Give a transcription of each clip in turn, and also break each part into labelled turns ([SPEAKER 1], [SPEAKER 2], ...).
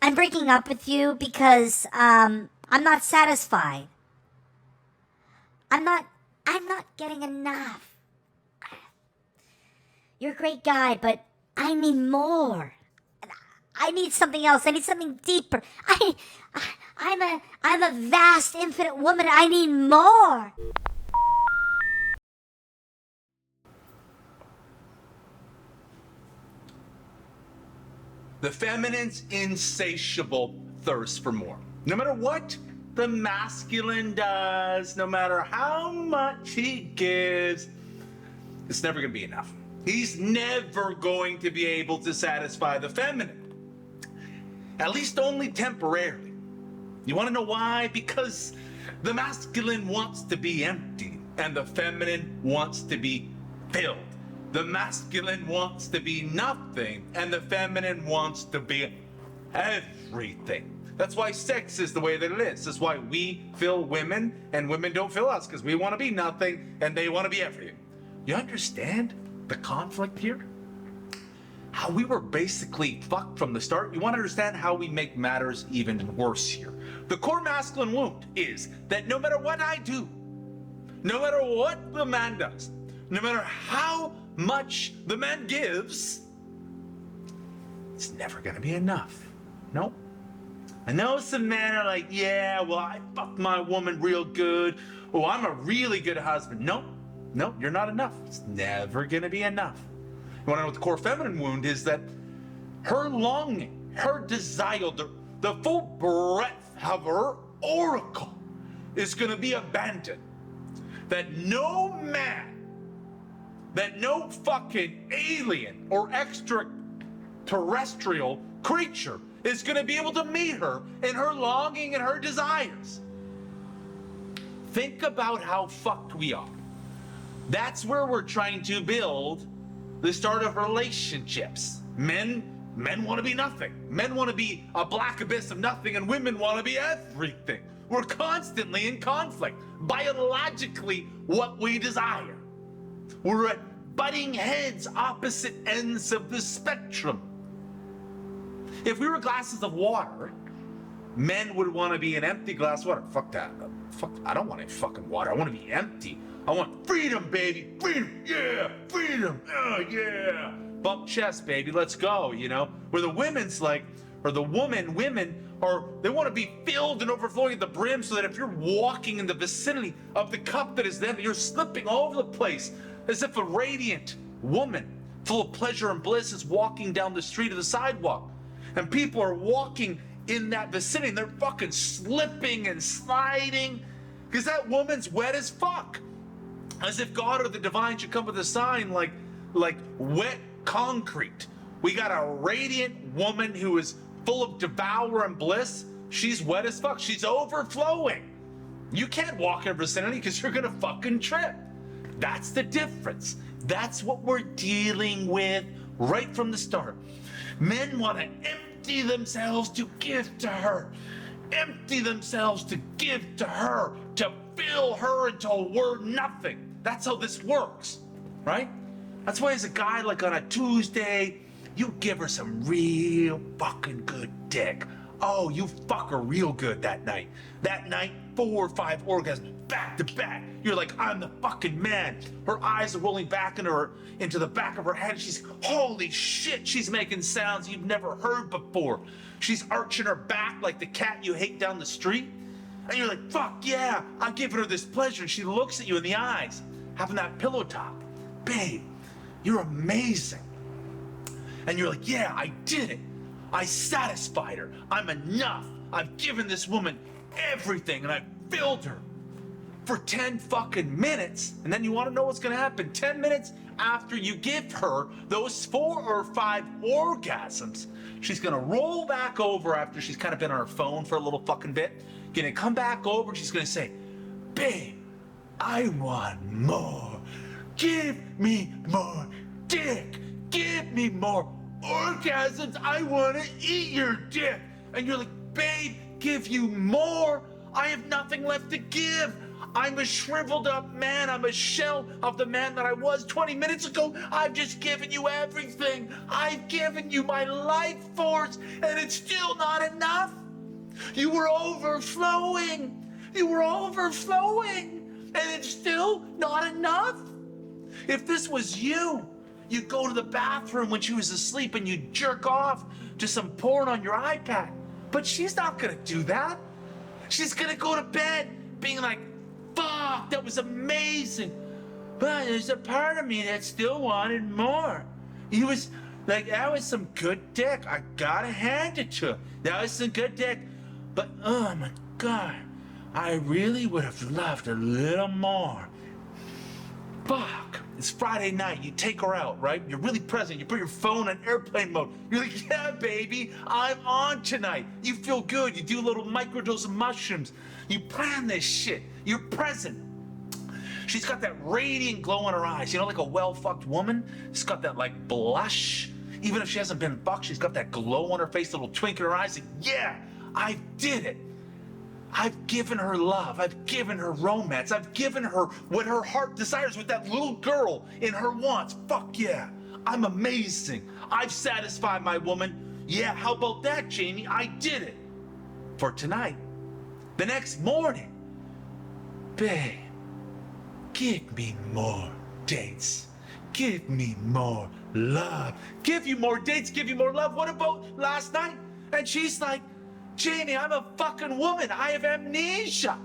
[SPEAKER 1] I'm breaking up with you because I'm not satisfied. I'm not getting enough. You're a great guy, but I need more. I need something else. I need something deeper. I'm a vast, infinite woman. I need more.
[SPEAKER 2] The feminine's insatiable thirst for more. No matter what the masculine does, no matter how much he gives, it's never going to be enough. He's never going to be able to satisfy the feminine. At least only temporarily. You want to know why? Because the masculine wants to be empty and the feminine wants to be filled. The masculine wants to be nothing and the feminine wants to be everything. That's why sex is the way that it is. That's why we fill women and women don't fill us, because we want to be nothing and they want to be everything. You understand the conflict here? How we were basically fucked from the start. You want to understand how we make matters even worse here. The core masculine wound is that no matter what I do, no matter what the man does, no matter how much the man gives, it's never going to be enough. Nope. I know some men are like, yeah, well, I fucked my woman real good. Oh, I'm a really good husband. Nope. Nope, you're not enough. It's never going to be enough. You want to know what the core feminine wound is? That her longing, her desire, the full breadth of her oracle is going to be abandoned. That no man, that no fucking alien or extraterrestrial creature is going to be able to meet her in her longing and her desires. Think about how fucked we are. That's where we're trying to build the start of relationships. Men want to be nothing. Men want to be a black abyss of nothing, and women want to be everything. We're constantly in conflict. Biologically, what we desire. We're at butting heads, opposite ends of the spectrum. If we were glasses of water, men would want to be an empty glass of water. Fuck that. I don't want any fucking water. I want to be empty. I want freedom, baby. Freedom. Yeah. Freedom. Oh, yeah. Bump chest, baby. Let's go, you know? Where the women's like, or the women are, they want to be filled and overflowing at the brim so that if you're walking in the vicinity of the cup that is them, you're slipping all over the place as if a radiant woman full of pleasure and bliss is walking down the street of the sidewalk. And people are walking in that vicinity and they're fucking slipping and sliding because that woman's wet as fuck. As if God or the divine should come with a sign like wet concrete. We got a radiant woman who is full of devour and bliss. She's wet as fuck. She's overflowing. You can't walk in her vicinity because you're gonna fucking trip. That's the difference. That's what we're dealing with right from the start. Men want to empty themselves to give to her. Empty themselves to give to her, to fill her until we're nothing. That's how this works, right? That's why as a guy, like on a Tuesday, you give her some real fucking good dick. Oh, you fuck her real good that night. That night, 4 or 5 orgasms back to back. You're like, I'm the fucking man. Her eyes are rolling back into the back of her head. She's, holy shit, she's making sounds you've never heard before. She's arching her back like the cat you hate down the street. And you're like, fuck yeah, I'm giving her this pleasure. And she looks at you in the eyes, having that pillow talk. Babe, you're amazing. And you're like, yeah, I did it. I satisfied her. I'm enough. I've given this woman everything and I've filled her for 10 fucking minutes. And then you want to know what's going to happen? 10 minutes after you give her those 4 or 5 orgasms, she's going to roll back over after she's kind of been on her phone for a little fucking bit. Going to come back over and she's going to say, babe, I want more. Give me more dick. Give me more orgasms. I want to eat your dick. And you're like, babe, give you more. I have nothing left to give. I'm a shriveled up man. I'm a shell of the man that I was 20 minutes ago. I've just given you everything. I've given given you my life force, and it's still not enough. You were overflowing. You were overflowing, and it's still not enough. If this was you, you'd go to the bathroom when she was asleep and you'd jerk off to some porn on your iPad. But she's not gonna do that. She's gonna go to bed being like, fuck, that was amazing. But there's a part of me that still wanted more. He was like, that was some good dick. I gotta hand it to him. That was some good dick. But oh my God, I really would have loved a little more. Fuck. It's Friday night. You take her out, right? You're really present. You put your phone on airplane mode. You're like, yeah, baby, I'm on tonight. You feel good. You do a little microdose of mushrooms. You plan this shit. You're present. She's got that radiant glow in her eyes. You know, like a well-fucked woman. She's got that, like, blush. Even if she hasn't been fucked, she's got that glow on her face, a little twink in her eyes. Like, yeah, I did it. I've given her love. I've given her romance. I've given her what her heart desires, what that little girl in her wants. Fuck yeah. I'm amazing. I've satisfied my woman. Yeah, how about that, Jamie? I did it. For tonight. The next morning. Babe, give me more dates. Give me more love. Give you more dates, give you more love. What about last night? And she's like, Jamie, I'm a fucking woman. I have amnesia.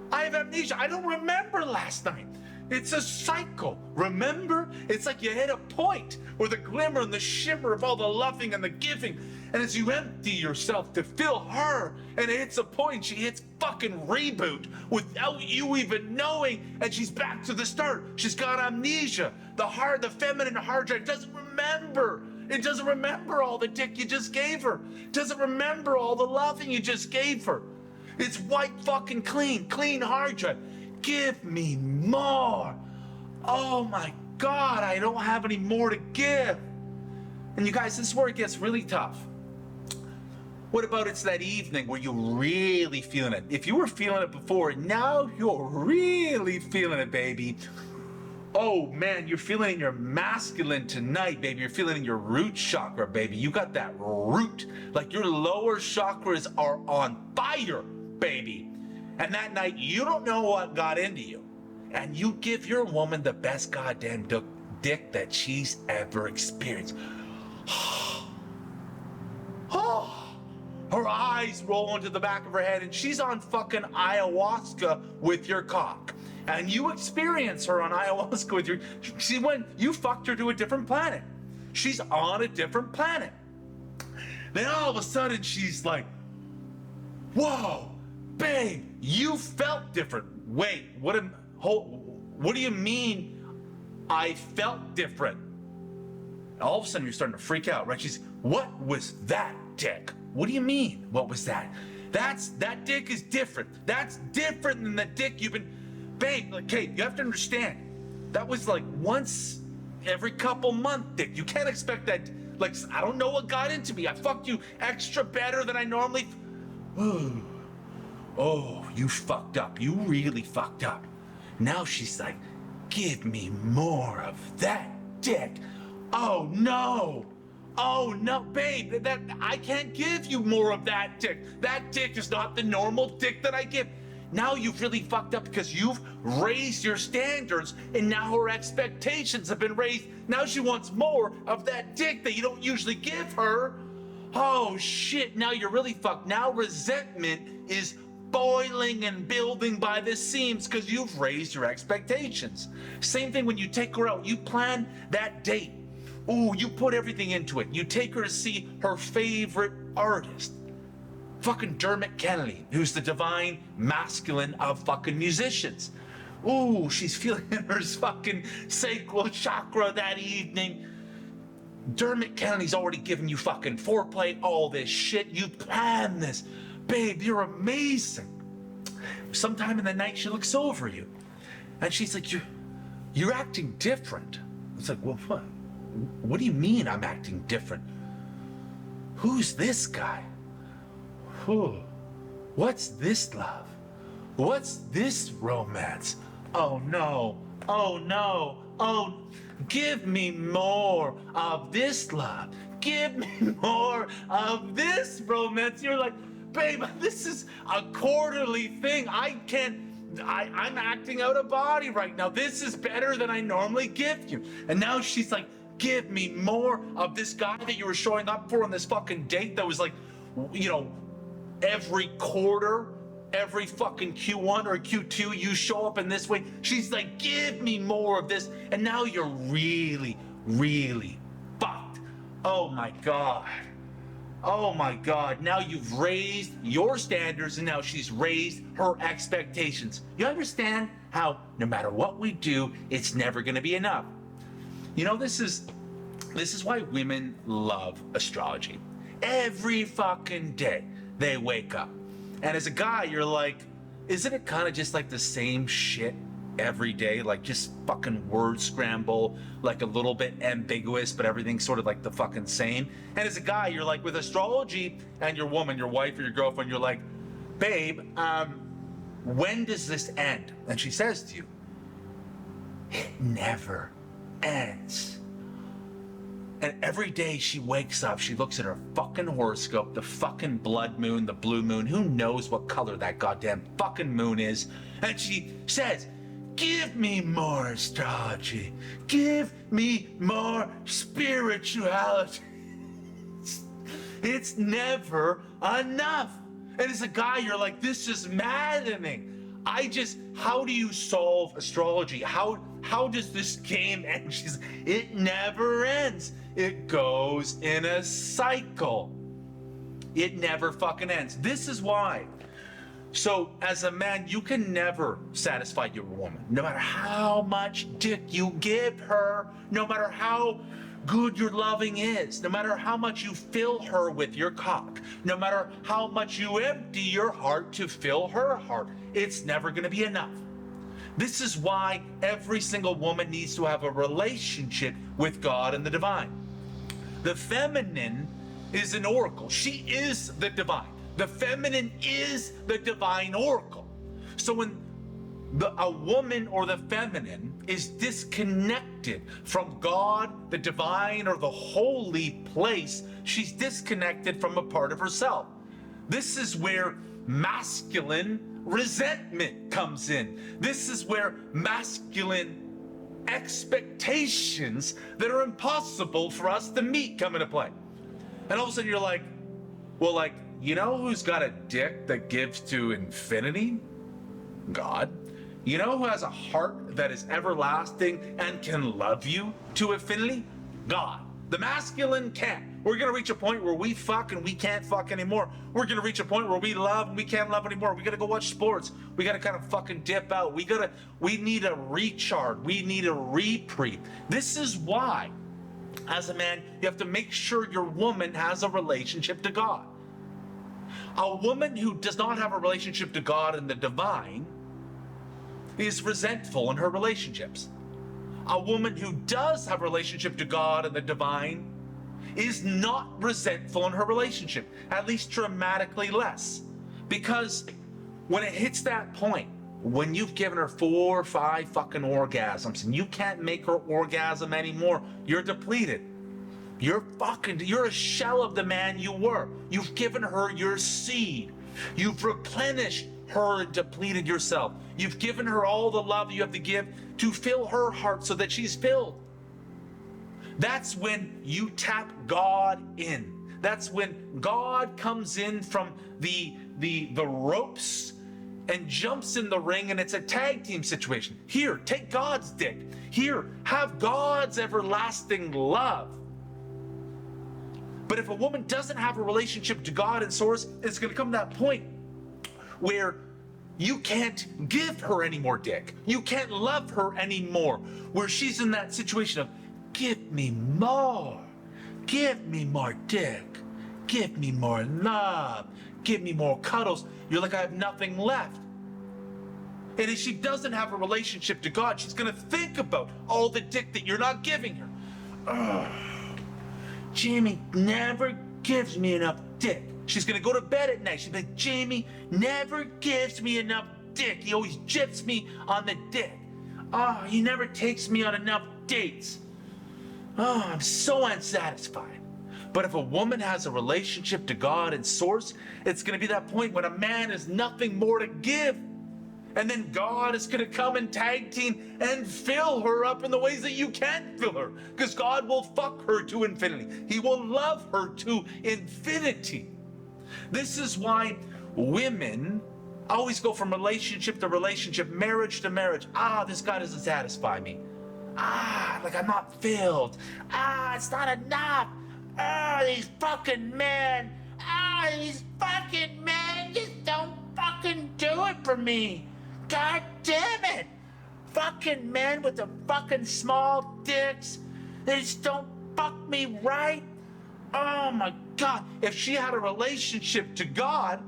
[SPEAKER 2] I have amnesia. I don't remember last night. It's a cycle. Remember? It's like you hit a point where the glimmer and the shimmer of all the loving and the giving. And as you empty yourself to fill her, and it hits a point, she hits fucking reboot without you even knowing, and she's back to the start. She's got amnesia. The feminine hard drive doesn't remember. It doesn't remember all the dick you just gave her. It doesn't remember all the loving you just gave her. It's wiped fucking clean hard drive. Give me more. Oh my God, I don't have any more to give. And you guys, this is where it gets really tough. What about it's that evening where you're really feeling it? If you were feeling it before, now you're really feeling it, baby. Oh man, you're feeling in your masculine tonight, baby. You're feeling in your root chakra, baby. You got that root. Like your lower chakras are on fire, baby. And that night, you don't know what got into you. And you give your woman the best goddamn dick that she's ever experienced. Her eyes roll into the back of her head and she's on fucking ayahuasca with your cock. And you experience her on ayahuasca with your... You fucked her to a different planet. She's on a different planet. Then all of a sudden she's like, whoa, babe, you felt different. Wait, what do you mean I felt different? All of a sudden you're starting to freak out, right? What was that dick? What do you mean? What was that? That dick is different. That's different than the dick you've been... Babe, like, Kate, you have to understand. That was like once every couple month dick. You can't expect that. Like, I don't know what got into me. I fucked you extra better than I normally... Oh, you fucked up. You really fucked up. Now she's like, give me more of that dick. Oh no. Oh no, babe, I can't give you more of that dick. That dick is not the normal dick that I give. Now you've really fucked up because you've raised your standards and now her expectations have been raised. Now she wants more of that dick that you don't usually give her. Oh shit, now you're really fucked. Now resentment is boiling and building by the seams because you've raised your expectations. Same thing when you take her out, you plan that date. Ooh, you put everything into it. You take her to see her favorite artist. Fucking Dermot Kennedy, who's the divine masculine of fucking musicians. Ooh, she's feeling her fucking sacral chakra that evening. Dermot Kennedy's already given you fucking foreplay, all this shit. You planned this. Babe, you're amazing. Sometime in the night, she looks over you. And she's like, you're acting different. It's like, well, what? What do you mean I'm acting different? Who's this guy? What's this love? What's this romance? Oh no, oh no, oh, give me more of this love. give me more of this romance. You're like, babe, this is a quarterly thing. I'm acting out of body right now. This is better than I normally give you. And now she's like, give me more of this guy that you were showing up for on this fucking date that was like, every quarter, every fucking Q1 or Q2, you show up in this way. She's like, give me more of this. And now you're really, really fucked. Oh my God. Oh my God. Now you've raised your standards and now she's raised her expectations. You understand how no matter what we do, it's never going to be enough. This is why women love astrology. Every fucking day they wake up. And as a guy, you're like, isn't it kind of just like the same shit every day? Like just fucking word scramble, like a little bit ambiguous, but everything's sort of like the fucking same. And as a guy, you're like, with astrology and your woman, your wife or your girlfriend, you're like, babe, when does this end? And she says to you, it never ends. And every day she wakes up, she looks at her fucking horoscope, the fucking blood moon, the blue moon, who knows what color that goddamn fucking moon is, and she says, give me more astrology. Give me more spirituality. It's never enough. And as a guy, you're like, this is maddening. How do you solve astrology? How does this game end? It never ends. It goes in a cycle. It never fucking ends. This is why. So as a man, you can never satisfy your woman. No matter how much dick you give her, no matter how good your loving is, no matter how much you fill her with your cock, no matter how much you empty your heart to fill her heart, it's never going to be enough. This is why every single woman needs to have a relationship with God and the divine. The feminine is an oracle. She is the divine. The feminine is the divine oracle. So when a woman or the feminine is disconnected from God, the divine, or the holy place, she's disconnected from a part of herself. This is where masculine resentment comes in. This is where masculine expectations that are impossible for us to meet come into play. And all of a sudden you're like, well, like, you know who's got a dick that gives to infinity? God. You know who has a heart that is everlasting and can love you to infinity? God. The masculine can't. We're going to reach a point where we fuck and we can't fuck anymore. We're going to reach a point where we love and we can't love anymore. We got to go watch sports. We got to kind of fucking dip out. We need a recharge. We need a reprieve. This is why, as a man, you have to make sure your woman has a relationship to God. A woman who does not have a relationship to God and the divine is resentful in her relationships. A woman who does have a relationship to God and the divine is not resentful in her relationship, at least dramatically less. Because when it hits that point, when you've given her 4 or 5 fucking orgasms and you can't make her orgasm anymore, you're depleted. You're a shell of the man you were. You've given her your seed. You've replenished her and depleted yourself. You've given her all the love you have to give to fill her heart so that she's filled. That's when you tap God in. That's when God comes in from the ropes and jumps in the ring, and it's a tag team situation. Here, take God's dick. Here, have God's everlasting love. But if a woman doesn't have a relationship to God and source, it's going to come to that point where you can't give her any more dick. You can't love her anymore. Where she's in that situation of, give me more. Give me more dick. Give me more love. Give me more cuddles. You're like, I have nothing left. And if she doesn't have a relationship to God, she's going to think about all the dick that you're not giving her. Ugh. Jamie never gives me enough dick. She's gonna go to bed at night. She's like, Jamie never gives me enough dick. He always jips me on the dick. Oh, he never takes me on enough dates. Oh, I'm so unsatisfied. But if a woman has a relationship to God and source, it's going to be that point when a man has nothing more to give. And then God is going to come and tag team and fill her up in the ways that you can't fill her. Because God will fuck her to infinity. He will love her to infinity. This is why women always go from relationship to relationship, marriage to marriage. This guy doesn't satisfy me. Like I'm not filled. It's not enough. These fucking men. These fucking men just don't fucking do it for me. God damn it. Fucking men with the fucking small dicks. They just don't fuck me right. Oh my God. If she had a relationship to God,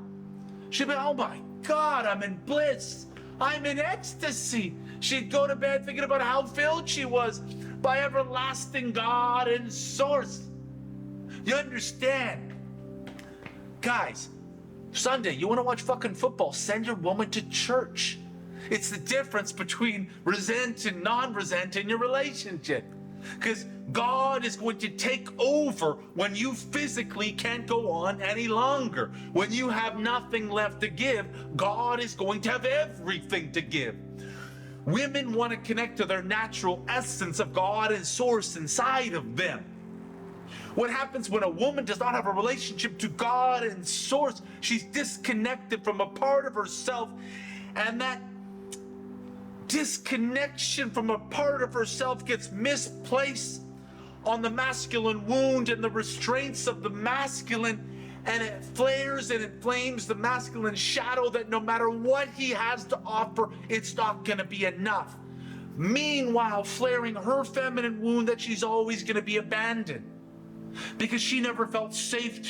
[SPEAKER 2] she'd be, oh my God, I'm in bliss. I'm in ecstasy. She'd go to bed thinking about how filled she was by everlasting God and source. You understand? Guys, Sunday, you want to watch fucking football? Send your woman to church. It's the difference between resent and non-resent in your relationship. Because God is going to take over when you physically can't go on any longer. When you have nothing left to give, God is going to have everything to give. Women want to connect to their natural essence of God and source inside of them. What happens when a woman does not have a relationship to God and source? She's disconnected from a part of herself, and that disconnection from a part of herself gets misplaced on the masculine wound and the restraints of the masculine, and it flares and it flames the masculine shadow that no matter what he has to offer, it's not going to be enough. Meanwhile, flaring her feminine wound that she's always going to be abandoned because she never felt safe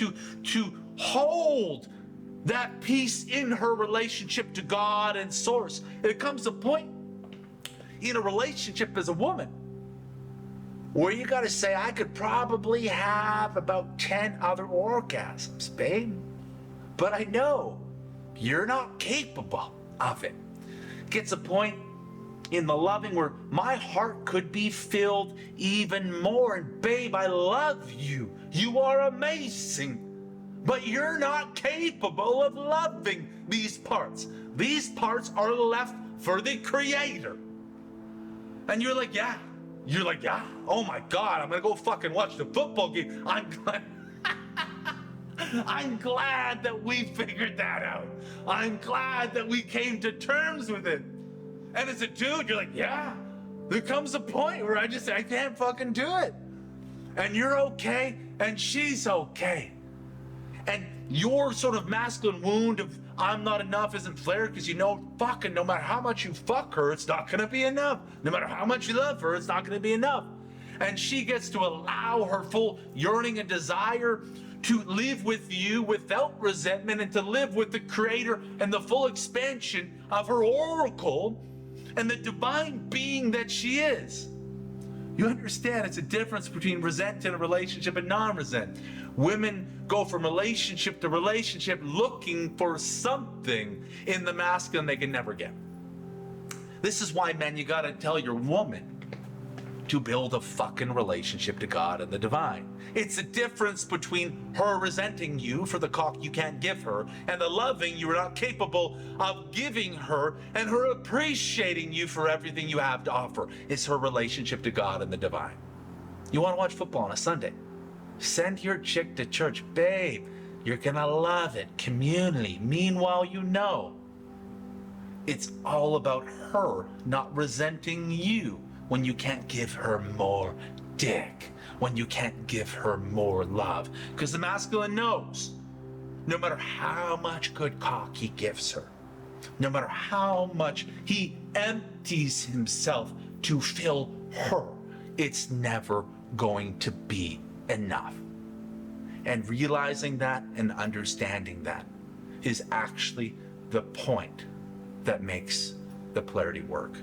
[SPEAKER 2] to hold that peace in her relationship to God and source. It comes a point in a relationship as a woman where you got to say, I could probably have about 10 other orgasms, babe, but I know you're not capable of it. Gets a point in the loving where my heart could be filled even more, and babe, I love you. You are amazing, but you're not capable of loving these parts. These parts are left for the Creator. And you're like, yeah. You're like, yeah. Oh my God, I'm gonna go fucking watch the football game. I'm glad. I'm glad that we figured that out. I'm glad that we came to terms with it. And as a dude, you're like, yeah. There comes a point where I can't fucking do it. And you're okay, and she's okay. And your sort of masculine wound of I'm not enough isn't flared because you know fucking no matter how much you fuck her, it's not gonna be enough. No matter how much you love her, it's not gonna be enough. And she gets to allow her full yearning and desire to live with you without resentment and to live with the Creator and the full expansion of her oracle and the divine being that she is. You understand it's a difference between resent in a relationship and non-resent. Women go from relationship to relationship looking for something in the masculine they can never get. This is why, men, you gotta tell your woman to build a fucking relationship to God and the divine. It's the difference between her resenting you for the cock you can't give her and the loving you are not capable of giving her and her appreciating you for everything you have to offer. It's her relationship to God and the divine. You want to watch football on a Sunday? Send your chick to church. Babe, you're gonna love it. Community. Meanwhile, you know, it's all about her not resenting you when you can't give her more dick, when you can't give her more love. Because the masculine knows, no matter how much good cock he gives her, no matter how much he empties himself to fill her, it's never going to be enough. And realizing that and understanding that is actually the point that makes the polarity work.